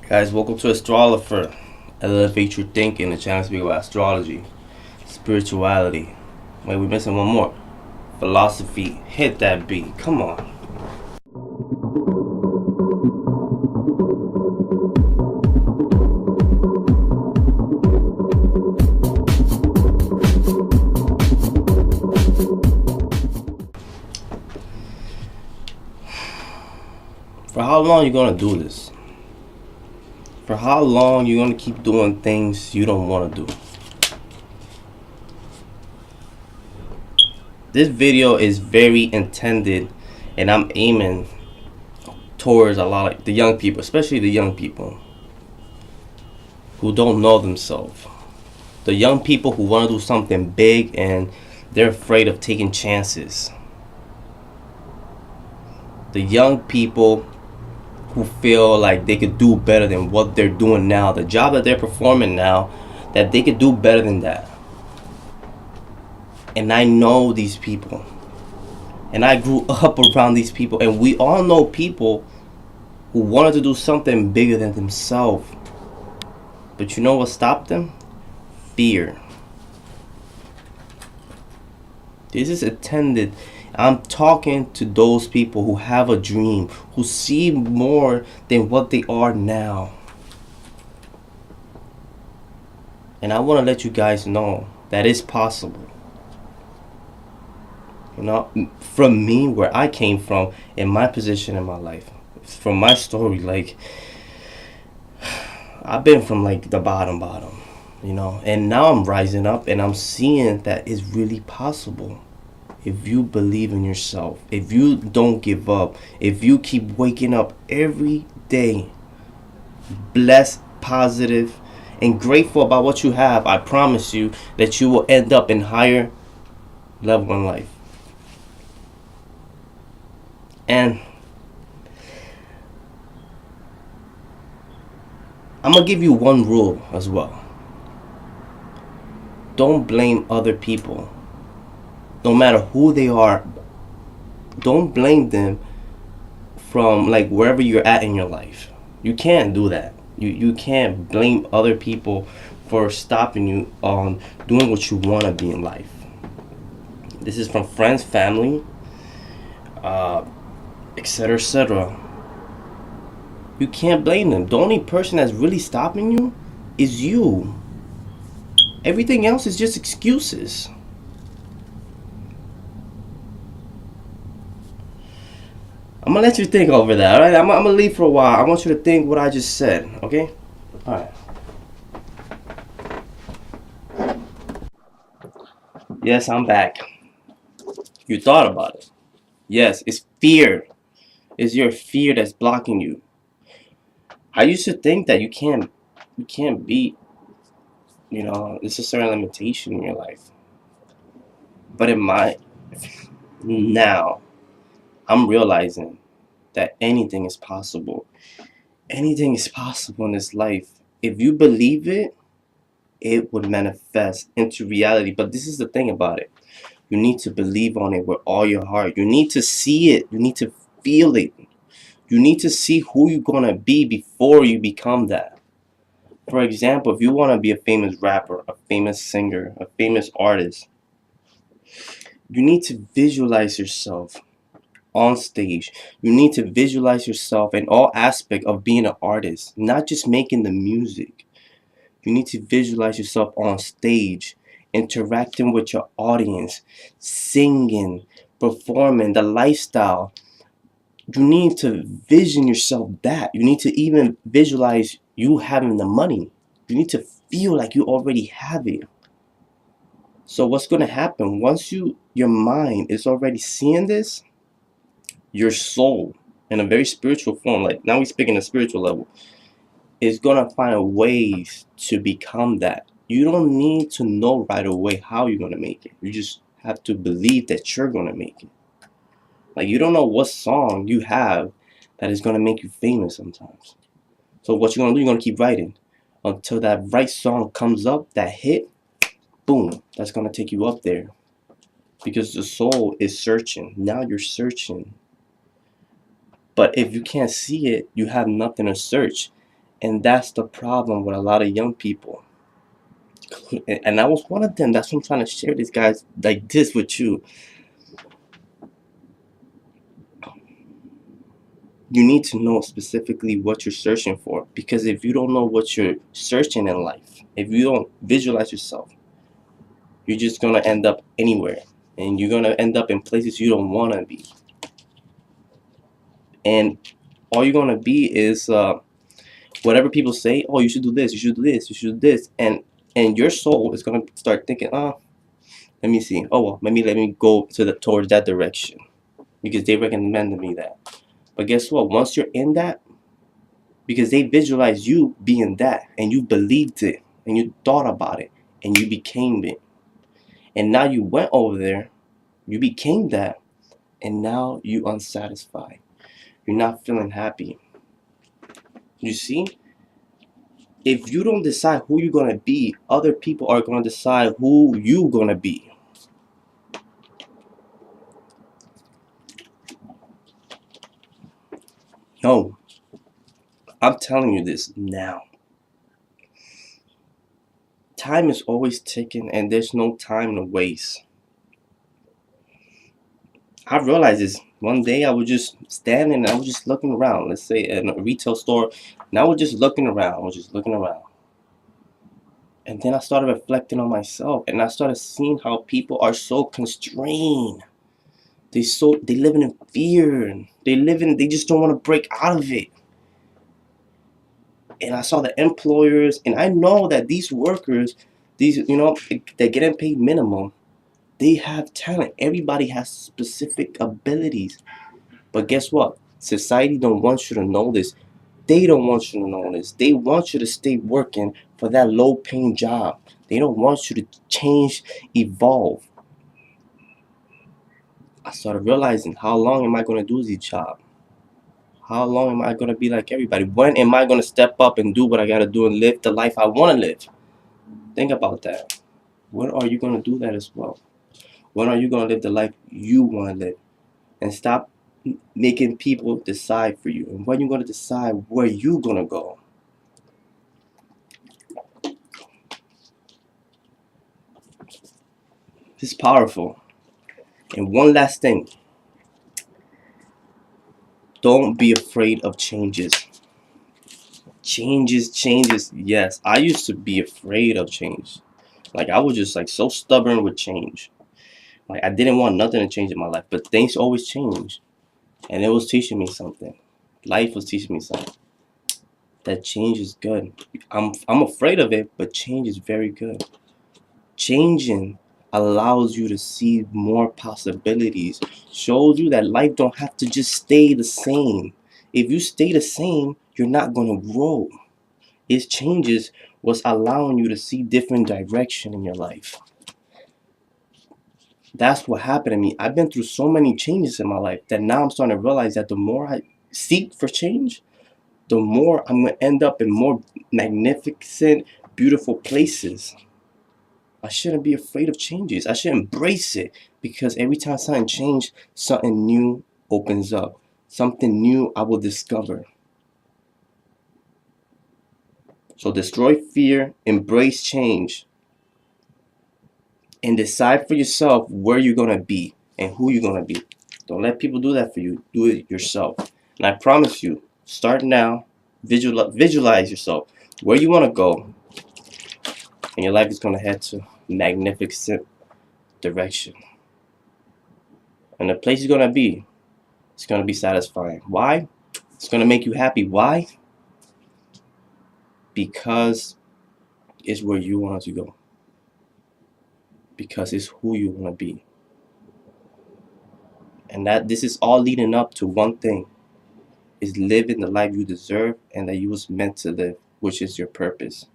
Guys, welcome to Astrologer. Elevate your thinking. The channel speak about astrology, spirituality. Wait, we're missing one more. Philosophy. Hit that beat. Come on. For how long you gonna do this? For how long you gonna keep doing things you don't want to do? This video is very intended, and I'm aiming towards a lot of the young people, especially the young people who don't know themselves. The young people who want to do something big and they're afraid of taking chances. The young people who feel like they could do better than what they're doing now, the job that they're performing now, that they could do better than that. And I know these people, and I grew up around these people, and we all know people who wanted to do something bigger than themselves. But you know what stopped them? Fear. This is intended. I'm talking to those people who have a dream, who see more than what they are now. And I want to let you guys know that it's possible. You know, from me, where I came from, in my position in my life, from my story, like, I've been from like the bottom, you know, and now I'm rising up and I'm seeing that it's really possible. If you believe in yourself, if you don't give up, if you keep waking up every day, blessed, positive, and grateful about what you have, I promise you that you will end up in higher level in life. And I'm going to give you one rule as well. Don't blame other people. No matter who they are, don't blame them from like wherever you're at in your life. You can't do that. You can't blame other people for stopping you on doing what you want to be in life. This is from friends, family, etc., etc. You can't blame them. The only person that's really stopping you is you. Everything else is just excuses. I'm gonna let you think over that, alright? I'm gonna leave for a while. I want you to think what I just said, okay? Alright. Yes, I'm back. You thought about it. Yes, it's fear. It's your fear that's blocking you. I used to think that you can't beat, you know, it's a certain limitation in your life. But now, I'm realizing that anything is possible. Anything is possible in this life. If you believe it, it would manifest into reality. But this is the thing about it. You need to believe on it with all your heart. You need to see it. You need to feel it. You need to see who you're going to be before you become that. For example, if you want to be a famous rapper, a famous singer, a famous artist, you need to visualize yourself on stage. You need to visualize yourself in all aspects of being an artist, not just making the music. You need to visualize yourself on stage, interacting with your audience, singing, performing, the lifestyle. You need to vision yourself that. You need to even visualize you having the money. You need to feel like you already have it. So what's going to happen once your mind is already seeing this, your soul in a very spiritual form, like now we speak in a spiritual level, is going to find ways to become that. You don't need to know right away how you're going to make it. You just have to believe that you're going to make it. Like, you don't know what song you have that is going to make you famous sometimes. So what you're going to do, you're going to keep writing until that right song comes up, that hit, boom, that's going to take you up there. Because the soul is searching. Now you're searching. But if you can't see it, you have nothing to search. And that's the problem with a lot of young people. And I was one of them. That's why I'm trying to share this, guys, like this with you. You need to know specifically what you're searching for, because if you don't know what you're searching in life, if you don't visualize yourself, you're just gonna end up anywhere, and you're gonna end up in places you don't want to be. And all you're gonna be is whatever people say. Oh, you should do this, you should do this, you should do this, and your soul is gonna start thinking, oh, let me see, oh well, maybe let me go towards that direction because they recommended me that. But guess what? Once you're in that, because they visualize you being that, and you believed it, and you thought about it, and you became it, and now you went over there, you became that, and now you unsatisfied. You're not feeling happy. You see, if you don't decide who you're gonna be, other people are gonna decide who you're gonna be. Yo, I'm telling you this now. Time is always ticking, and there's no time to waste. I realized this one day. I was just standing and I was just looking around. Let's say in a retail store, and I was just looking around. I was just looking around. And then I started reflecting on myself, and I started seeing how people are so constrained. They living in fear. They just don't want to break out of it. And I saw the employers, and I know that these workers, they're getting paid minimum. They have talent. Everybody has specific abilities. But guess what? Society don't want you to know this. They don't want you to know this. They want you to stay working for that low paying job. They don't want you to change, evolve. I started realizing, how long am I going to do this job? How long am I going to be like everybody? When am I going to step up and do what I got to do and live the life I want to live? Think about that. When are you going to do that as well? When are you going to live the life you want to live? And stop making people decide for you. And when you're going to decide where you're going to go. This is powerful. And one last thing. Don't be afraid of changes. Changes. Yes, I used to be afraid of change. Like, I was just like so stubborn with change. Like, I didn't want nothing to change in my life, but things always change. And it was teaching me something. Life was teaching me something. That change is good. I'm afraid of it, but change is very good. Changing allows you to see more possibilities. Shows you that life don't have to just stay the same. If you stay the same, you're not going to grow. It changes what's allowing you to see different direction in your life. That's what happened to me. I've been through so many changes in my life that now I'm starting to realize that the more I seek for change, the more I'm going to end up in more magnificent, beautiful places. I shouldn't be afraid of changes. I should embrace it, because every time something changes, something new opens up. Something new I will discover. So destroy fear, embrace change, and decide for yourself where you're going to be and who you're going to be. Don't let people do that for you. Do it yourself. And I promise you, start now, visualize yourself where you want to go, and your life is going to head to magnificent direction. And the place you're going to be, it's going to be satisfying. Why? It's going to make you happy. Why? Because it's where you want to go. Because it's who you want to be. And that this is all leading up to one thing, is living the life you deserve and that you was meant to live, which is your purpose.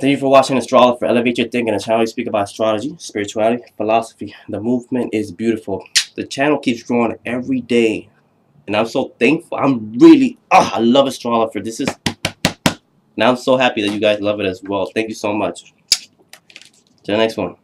Thank you for watching Astrologer. Elevate your thinking. A channel we speak about astrology, spirituality, philosophy. The movement is beautiful. The channel keeps growing every day, and I'm so thankful. I love Astrologer. And I'm so happy that you guys love it as well. Thank you so much. To the next one.